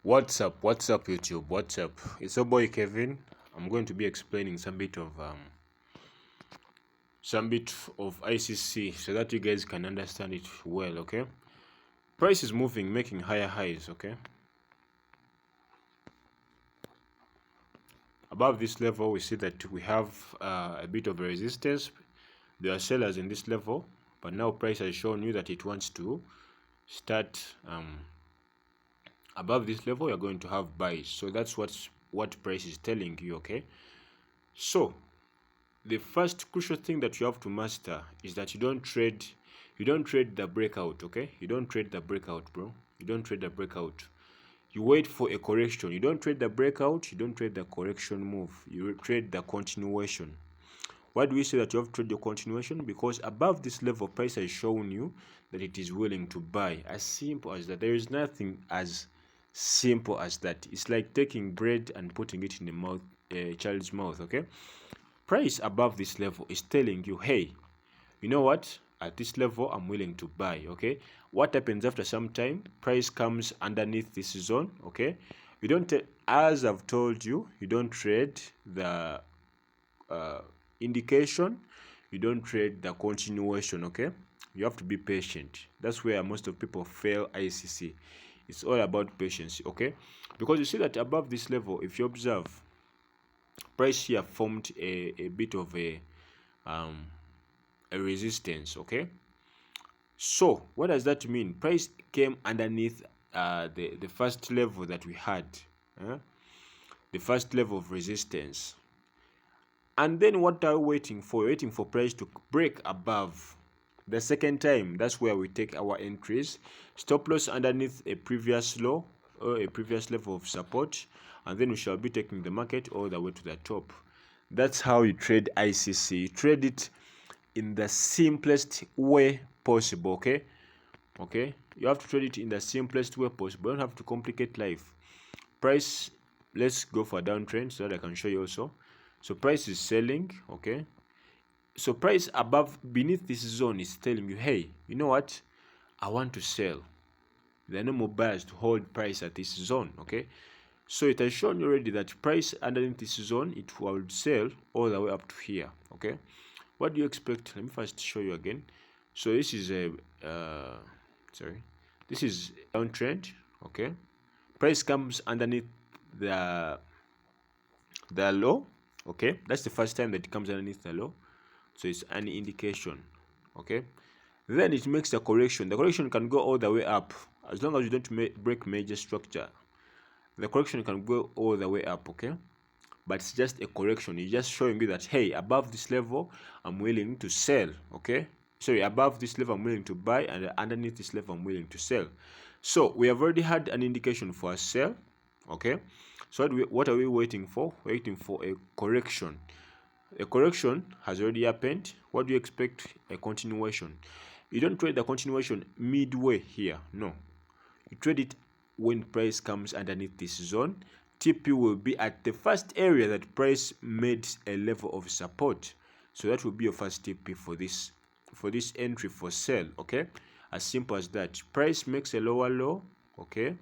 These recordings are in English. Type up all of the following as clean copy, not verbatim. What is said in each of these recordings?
What's up YouTube? What's up? It's your boy Kevin. I'm going to be explaining some bit of iCC so that you guys can understand it well. Okay, price is moving, making higher highs. Okay, above this level we see that we have a bit of a resistance. There are sellers in this level, but now price has shown you that it wants to start above this level. You're going to have buys, so that's what price is telling you. Okay, so the first crucial thing that you have to master is that you don't trade the breakout. Okay, you don't trade the breakout, bro. You don't trade the breakout. You wait for a correction. You don't trade the breakout, you don't trade the correction move, you trade the continuation. Why do we say that you have to trade the continuation? Because above this level, price has shown you that it is willing to buy. As simple as that. There is nothing as simple as that. It's like taking bread and putting it in the mouth, child's mouth. Okay, price above this level is telling you, hey, you know what, at this level I'm willing to buy. Okay, what happens after some time? Price comes underneath this zone. Okay, you don't, as I've told you, you don't trade the indication, you don't trade the continuation. Okay, you have to be patient. That's where most of people fail iCC. It's all about patience. Okay, because you see that above this level, if you observe, price here formed a bit of a resistance. Okay, so what does that mean? Price came underneath the first level that we had, the first level of resistance, and then what are we waiting for? We're waiting for price to break above the second time. That's where we take our entries. Stop loss underneath a previous low or a previous level of support, and then we shall be taking the market all the way to the top. That's how you trade iCC. You trade it in the simplest way possible. Okay, you have to trade it in the simplest way possible. You don't have to complicate life. Price, let's go for a downtrend so that I can show you also. So price is selling. Okay, so price above, beneath this zone is telling you, hey, you know what, I want to sell. There are no more buyers to hold price at this zone. Okay, so it has shown you already that price underneath this zone, it will sell all the way up to here. Okay, what do you expect? Let me first show you again. So this is a this is downtrend. Okay, price comes underneath the low. Okay, that's the first time that it comes underneath the low, so it's an indication. Okay, then it makes the correction. The correction can go all the way up as long as you don't break major structure. The correction can go all the way up. Okay, but it's just a correction. It's just showing you that, hey, above this level I'm willing to sell. Okay, sorry, above this level I'm willing to buy, and underneath this level I'm willing to sell. So we have already had an indication for a sell. Okay, so what are we waiting for? We're waiting for a correction. A correction has already happened. What do you expect? A continuation. You don't trade the continuation midway here. No, you trade it when price comes underneath this zone. TP will be at the first area that price made a level of support. So that will be your first TP for this entry for sell. Okay, as simple as that. Price makes a lower low. Okay,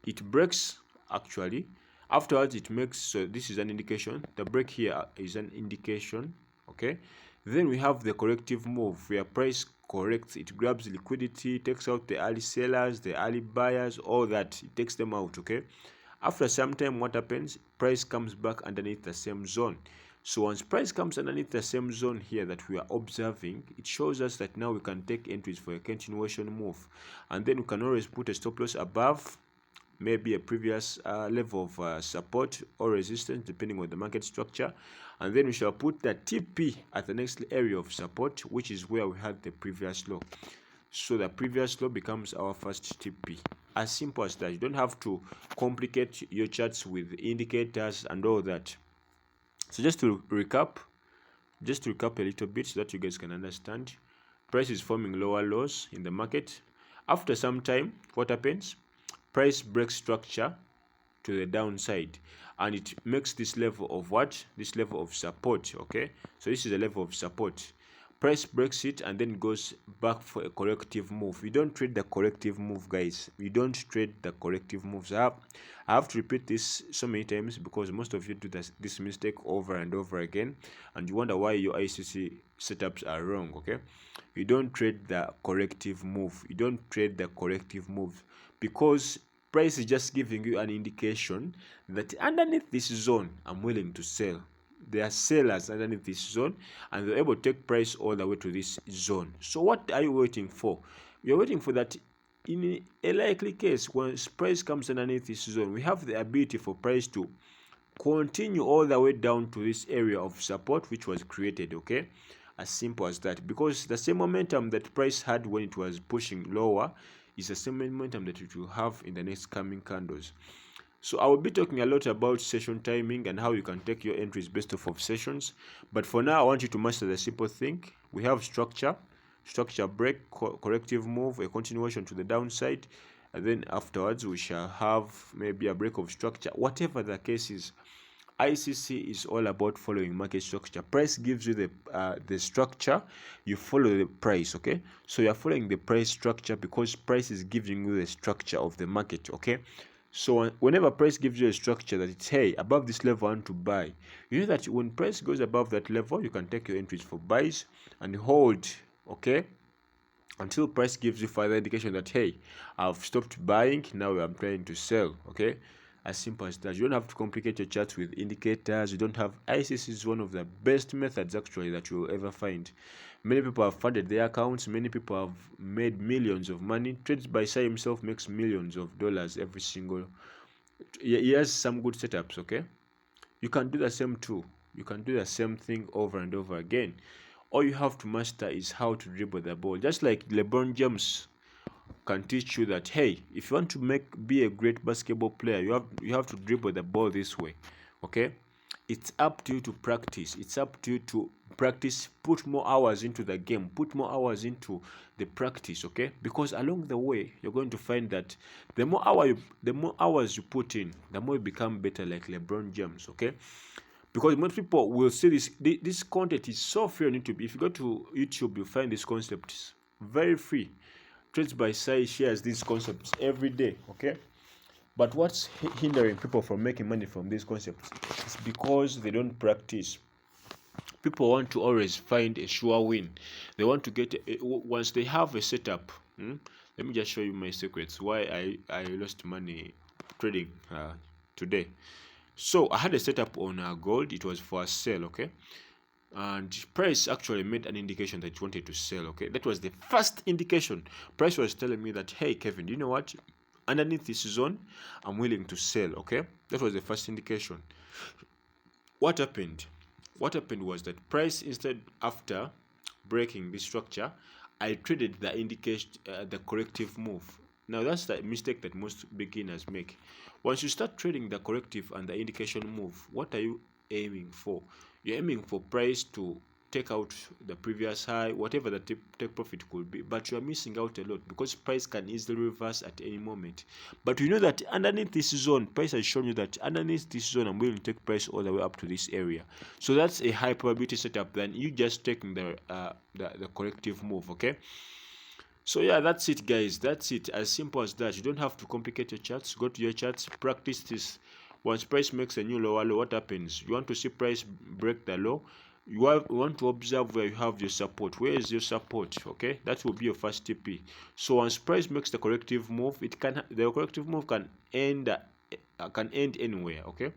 it breaks. Actually, afterwards it makes, so this is an indication. The break here is an indication. Okay, then we have the corrective move where price corrects. It grabs liquidity, takes out the early sellers, the early buyers, all that. It takes them out. Okay, after some time, what happens? Price comes back underneath the same zone. So once price comes underneath the same zone here that we are observing, it shows us that now we can take entries for a continuation move, and then we can always put a stop loss above maybe a previous level of support or resistance, depending on the market structure, and then we shall put the TP at the next area of support, which is where we had the previous low. So the previous low becomes our first TP. As simple as that. You don't have to complicate your charts with indicators and all that. So just to recap a little bit so that you guys can understand. Price is forming lower lows in the market. After some time, what happens? Price breaks structure to the downside, and it makes this level of what? This level of support. Okay, so this is a level of support. price breaks it and then goes back for a corrective move. You don't trade the corrective move, guys. You don't trade the corrective moves. I have to repeat this so many times because most of you do this mistake over and over again, and you wonder why your iCC setups are wrong. Okay, you don't trade the corrective move. You don't trade the corrective move because price is just giving you an indication that underneath this zone I'm willing to sell. There are sellers underneath this zone and they're able to take price all the way to this zone. So what are you waiting for? You're waiting for that. In a likely case, when price comes underneath this zone, we have the ability for price to continue all the way down to this area of support which was created. Okay, as simple as that, because the same momentum that price had when it was pushing lower is the same momentum that it will have in the next coming candles. So I will be talking a lot about session timing and how you can take your entries based off of sessions. But for now, I want you to master the simple thing. We have structure break, corrective move, a continuation to the downside, and then afterwards we shall have maybe a break of structure. Whatever the case is, iCC is all about following market structure. Price gives you the structure, you follow the price. Okay, so you're following the price structure because price is giving you the structure of the market. Okay, so whenever price gives you a structure that it's, hey, above this level I want to buy, you know that when price goes above that level, you can take your entries for buys and hold. Okay, until price gives you further indication that, hey, I've stopped buying, now I'm trying to sell. Okay, as simple as that. You don't have to complicate your charts with indicators. You don't have iCC is one of the best methods actually that you will ever find. Many people have funded their accounts. Many people have made millions of money. Trades by Sai himself makes millions of dollars every single. He has some good setups. Okay, you can do the same too. You can do the same thing over and over again. All you have to master is how to dribble the ball. Just like LeBron James can teach you that, hey, if you want to be a great basketball player, you have to dribble the ball this way. Okay, it's up to you to practice. It's up to you to practice. Put more hours into the game. Put more hours into the practice. Okay, because along the way you're going to find that the more hours you put in, the more you become better, like LeBron James. Okay, because most people will see this content is so free on YouTube. If you go to YouTube, you'll find this concept very free. Trades by Sai shares these concepts every day. Okay, but what's hindering people from making money from these concepts is because they don't practice. People want to always find a sure win. They want to get once they have a setup. Let me just show you my secrets why I lost money trading today. So I had a setup on gold. It was for a sale. Okay, and price actually made an indication that it wanted to sell. Okay, that was the first indication. Price was telling me that, hey Kevin, you know what, underneath this zone I'm willing to sell. Okay, that was the first indication. What happened was that price, instead, after breaking this structure, I traded the the corrective move. Now that's the mistake that most beginners make. Once you start trading the corrective and the indication move, what are you aiming for? You're aiming for price to take out the previous high, whatever the take profit could be, but you're missing out a lot because price can easily reverse at any moment. But you know that underneath this zone, price has shown you that underneath this zone I'm willing to take price all the way up to this area. So that's a high probability setup than you just taking the corrective move. Okay, so yeah, that's it guys. That's it, as simple as that. You don't have to complicate your charts. Go to your charts, practice this. Once price makes a new lower low, what happens? You want to see price break the low. You want to observe where you have your support. Where is your support? Okay, that will be your first TP. So once price makes the corrective move, the corrective move can end anywhere. Okay,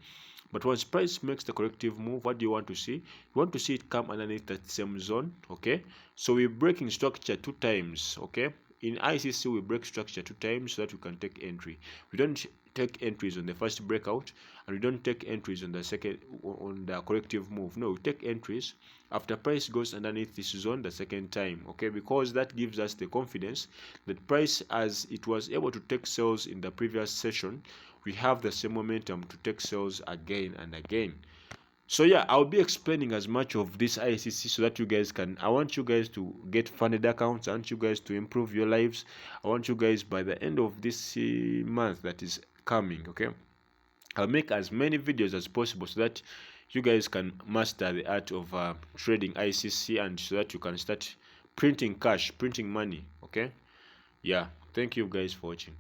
but once price makes the corrective move, what do you want to see? You want to see it come underneath that same zone. Okay, so we're breaking structure 2 times. Okay, in iCC we break structure 2 times so that we can take entry. We don't take entries on the first breakout, and we don't take entries on the second, on the corrective move. No, we take entries after price goes underneath this zone the second time. Okay, because that gives us the confidence that price, as it was able to take sales in the previous session, we have the same momentum to take sales again and again. So yeah, I'll be explaining as much of this iCC so that you guys can, I want you guys to get funded accounts. I want you guys to improve your lives. I want you guys, by the end of this month that is coming, okay, I'll make as many videos as possible so that you guys can master the art of trading iCC, and so that you can start printing cash, printing money. Okay, yeah, thank you guys for watching.